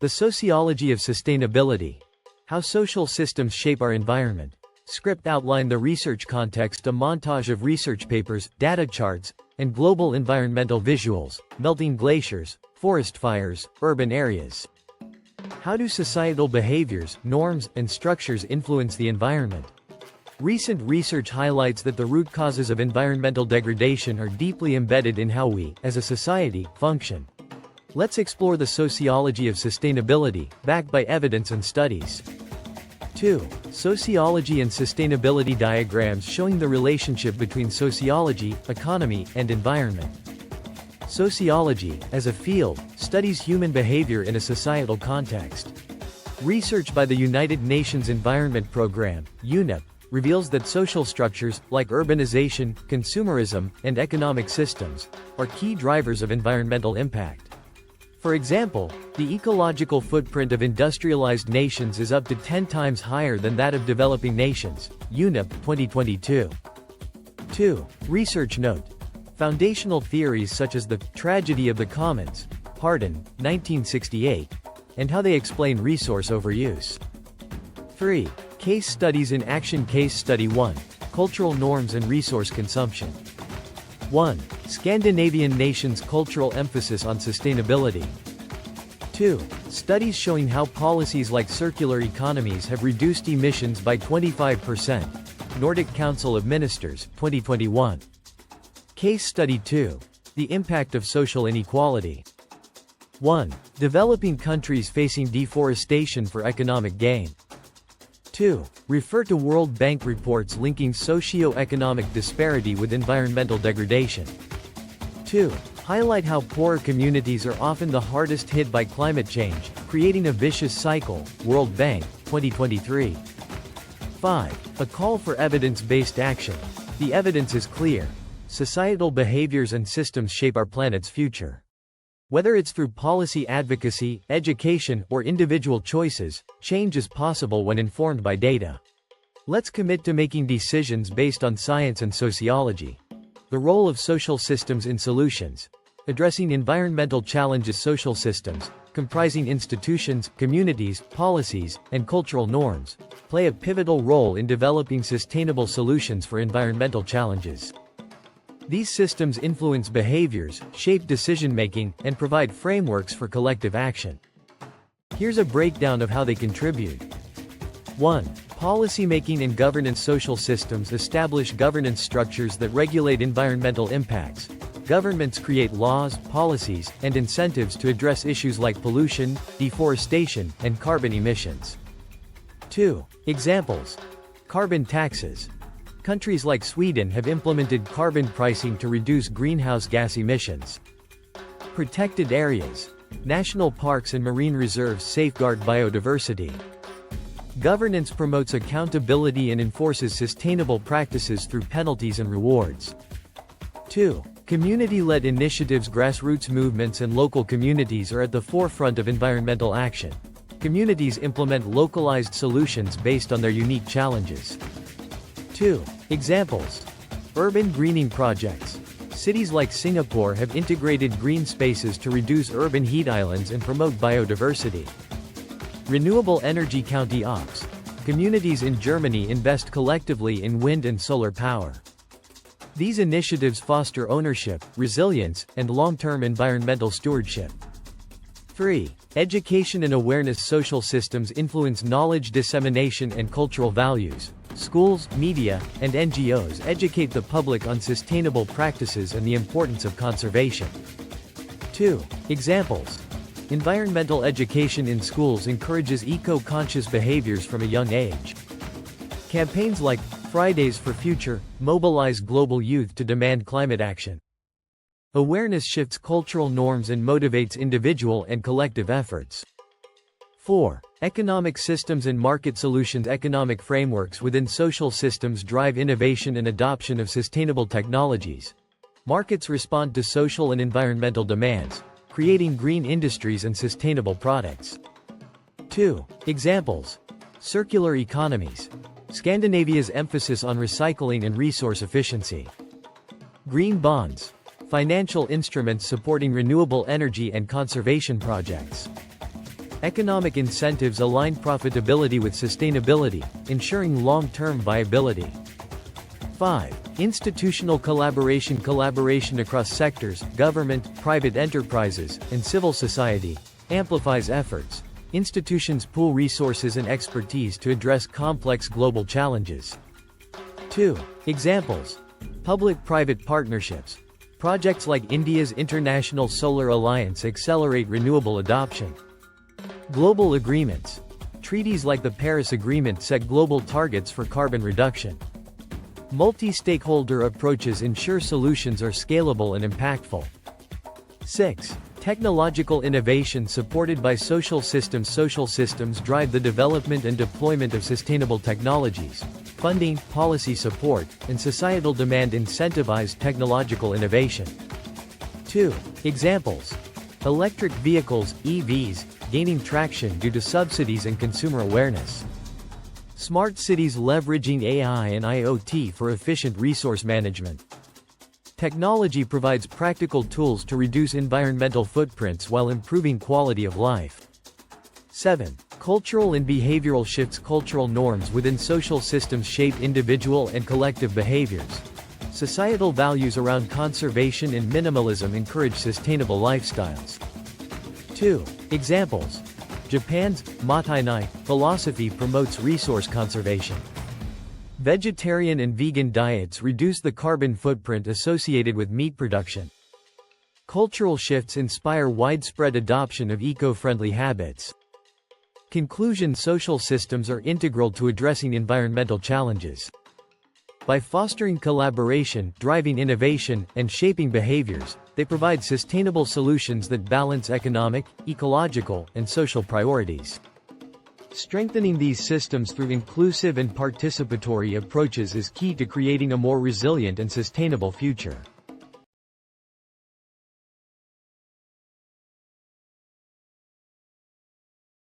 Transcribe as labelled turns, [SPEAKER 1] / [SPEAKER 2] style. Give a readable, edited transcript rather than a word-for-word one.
[SPEAKER 1] The Sociology of Sustainability. How social systems shape our environment. Script outline the research context, a montage of research papers, data charts, and global environmental visuals, melting glaciers, forest fires, urban areas. How do societal behaviors, norms, and structures influence the environment? Recent research highlights that the root causes of environmental degradation are deeply embedded in how we, as a society, function. Let's explore the sociology of sustainability, backed by evidence and studies. 2. Sociology and sustainability diagrams showing the relationship between sociology, economy, and environment. Sociology, as a field, studies human behavior in a societal context. Research by the United Nations Environment Programme, UNEP, reveals that social structures, like urbanization, consumerism, and economic systems, are key drivers of environmental impact. For example, the ecological footprint of industrialized nations is up to 10 times higher than that of developing nations, UNEP 2022. 2. Research note. Foundational theories such as the tragedy of the commons, Hardin, 1968, and how they explain resource overuse. 3. Case studies in action. Case study 1. Cultural norms and resource consumption. 1. Scandinavian nations' cultural emphasis on sustainability. 2. Studies showing how policies like circular economies have reduced emissions by 25%. Nordic Council of Ministers, 2021. Case study 2. The impact of social inequality. 1. Developing countries facing deforestation for economic gain. 2. Refer to World Bank reports linking socio-economic disparity with environmental degradation. 2. Highlight how poorer communities are often the hardest hit by climate change, creating a vicious cycle. World Bank, 2023. 5. A call for evidence-based action. The evidence is clear. Societal behaviors and systems shape our planet's future. Whether it's through policy advocacy, education, or individual choices, change is possible when informed by data. Let's commit to making decisions based on science and sociology. The role of social systems in solutions. Addressing environmental challenges. Social systems, comprising institutions, communities, policies, and cultural norms, play a pivotal role in developing sustainable solutions for environmental challenges. These systems influence behaviors, shape decision-making, and provide frameworks for collective action. Here's a breakdown of how they contribute. 1. Policymaking and governance. Social systems establish governance structures that regulate environmental impacts. Governments create laws, policies, and incentives to address issues like pollution, deforestation, and carbon emissions. 2. Examples. Carbon taxes. Countries like Sweden have implemented carbon pricing to reduce greenhouse gas emissions. Protected areas. National parks and marine reserves safeguard biodiversity. Governance promotes accountability and enforces sustainable practices through penalties and rewards. 2. Community-led initiatives. Grassroots movements and local communities are at the forefront of environmental action. Communities implement localized solutions based on their unique challenges. 2. Examples. Urban greening projects. Cities like Singapore have integrated green spaces to reduce urban heat islands and promote biodiversity. Renewable energy. County ops. Communities in Germany invest collectively in wind and solar power. These initiatives foster ownership, resilience, and long-term environmental stewardship. 3. Education and awareness. Social systems influence knowledge dissemination and cultural values. Schools, media, and NGOs educate the public on sustainable practices and the importance of conservation. 2. Examples. Environmental education in schools encourages eco-conscious behaviors from a young age. Campaigns like Fridays for Future mobilize global youth to demand climate action. Awareness shifts cultural norms and motivates individual and collective efforts. 4. Economic systems and market solutions. Economic frameworks within social systems drive innovation and adoption of sustainable technologies. Markets respond to social and environmental demands, creating green industries and sustainable products. 2. Examples. Circular economies. Scandinavia's emphasis on recycling and resource efficiency. Green bonds. Financial instruments supporting renewable energy and conservation projects. Economic incentives align profitability with sustainability, ensuring long-term viability. 5. Institutional collaboration. Collaboration across sectors, government, private enterprises, and civil society amplifies efforts. Institutions pool resources and expertise to address complex global challenges. 2. Examples. Public-private partnerships. Projects like India's International Solar Alliance accelerate renewable adoption. Global agreements. Treaties like the Paris Agreement set global targets for carbon reduction. Multi-stakeholder approaches ensure solutions are scalable and impactful. 6. Technological innovation supported by social systems. Social systems drive the development and deployment of sustainable technologies. Funding, policy support, and societal demand incentivize technological innovation. 2. Examples. Electric vehicles, EVs, gaining traction due to subsidies and consumer awareness. Smart cities leveraging AI and IoT for efficient resource management. Technology provides practical tools to reduce environmental footprints while improving quality of life. 7. Cultural and behavioral shifts. Cultural norms within social systems shape individual and collective behaviors. Societal values around conservation and minimalism encourage sustainable lifestyles. 2. Examples. Japan's Mottainai philosophy promotes resource conservation. Vegetarian and vegan diets reduce the carbon footprint associated with meat production. Cultural shifts inspire widespread adoption of eco-friendly habits. Conclusion. Social systems are integral to addressing environmental challenges. By fostering collaboration, driving innovation, and shaping behaviors, they provide sustainable solutions that balance economic, ecological, and social priorities. Strengthening these systems through inclusive and participatory approaches is key to creating a more resilient and sustainable future.